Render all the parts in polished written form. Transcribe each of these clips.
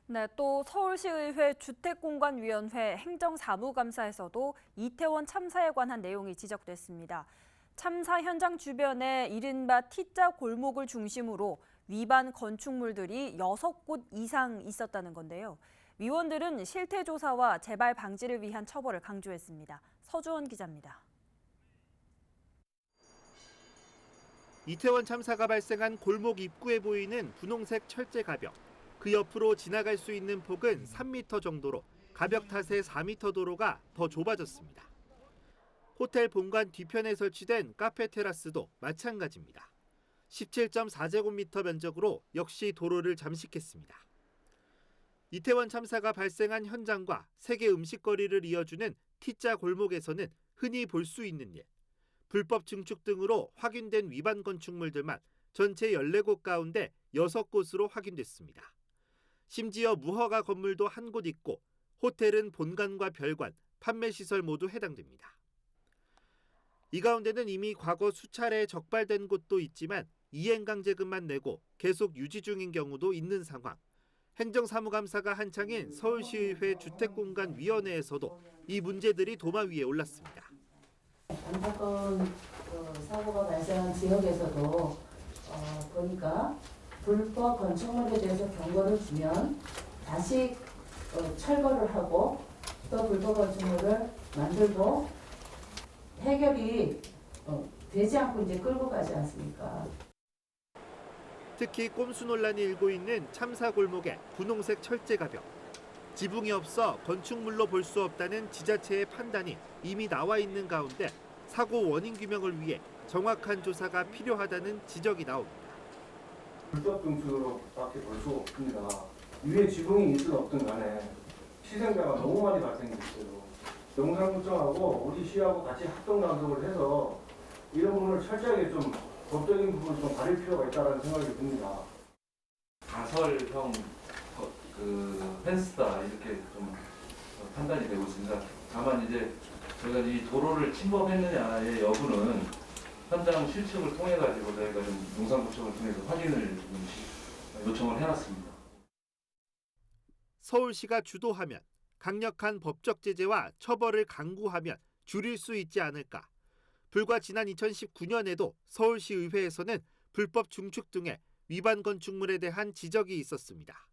네, 또 서울시의회 주택공간위원회 행정사무감사에서도 이태원 참사에 관한 내용이 지적됐습니다. 참사 현장 주변에 이른바 T자 골목을 중심으로 위반 건축물들이 6곳 이상 있었다는 건데요. 위원들은 실태조사와 재발 방지를 위한 처벌을 강조했습니다. 서주원 기자입니다. 이태원 참사가 발생한 골목 입구에 보이는 분홍색 철제 가벽. 그 옆으로 지나갈 수 있는 폭은 3m 정도로 가벽 탓에 4m 도로가 더 좁아졌습니다. 호텔 본관 뒤편에 설치된 카페 테라스도 마찬가지입니다. 17.4제곱미터 면적으로 역시 도로를 잠식했습니다. 이태원 참사가 발생한 현장과 세계 음식거리를 이어주는 T자 골목에서는 흔히 볼 수 있는 일. 불법 증축 등으로 확인된 위반 건축물들만 전체 14곳 가운데 6곳으로 확인됐습니다. 심지어 무허가 건물도 한 곳 있고 호텔은 본관과 별관, 판매시설 모두 해당됩니다. 이 가운데는 이미 과거 수차례 적발된 곳도 있지만 이행강제금만 내고 계속 유지 중인 경우도 있는 상황. 행정사무감사가 한창인 서울시의회 주택공간위원회에서도 이 문제들이 도마 위에 올랐습니다. 안타까운 사고가 발생한 지역에서도 보니까 불법 건축물에 대해서 경고를 주면 다시 철거를 하고 또 불법 건축물을 만들고 해결이 되지 않고 이제 끌고 가지 않습니까? 특히 꼼수 논란이 일고 있는 참사 골목의 분홍색 철제 가벽. 지붕이 없어 건축물로 볼 수 없다는 지자체의 판단이 이미 나와 있는 가운데 사고 원인 규명을 위해 정확한 조사가 필요하다는 지적이 나옵니다. 불법 증축으로밖에 볼 수가 없습니다. 위에 지붕이 있든 없든 간에 희생자가 너무 많이 발생했어요. 영상구청하고 우리 시하고 같이 합동감독을 해서 이런 부분을 철저하게 좀 법적인 부분을 좀 가릴 필요가 있다는 생각이 듭니다. 가설형 펜스다 이렇게 좀 판단이 되고 있습니다. 다만 이제 저희가 이 도로를 침범했느냐의 여부는 현장 실측을 통해 가지고 저희가 좀 용산구청을 통해서 확인을 요청을 해놨습니다. 서울시가 주도하면 강력한 법적 제재와 처벌을 강구하면 줄일 수 있지 않을까. 불과 지난 2019년에도 서울시의회에서는 불법 중축 등의 위반 건축물에 대한 지적이 있었습니다.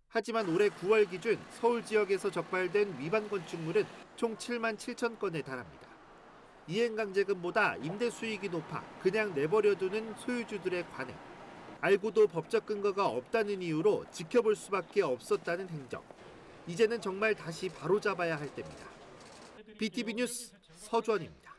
하지만 올해 9월 기준 서울 지역에서 적발된 위반 건축물은 총 7만 7천 건에 달합니다. 이행강제금보다 임대 수익이 높아 그냥 내버려두는 소유주들의 관행. 알고도 법적 근거가 없다는 이유로 지켜볼 수밖에 없었다는 행정. 이제는 정말 다시 바로잡아야 할 때입니다. BTV 뉴스 서주원입니다.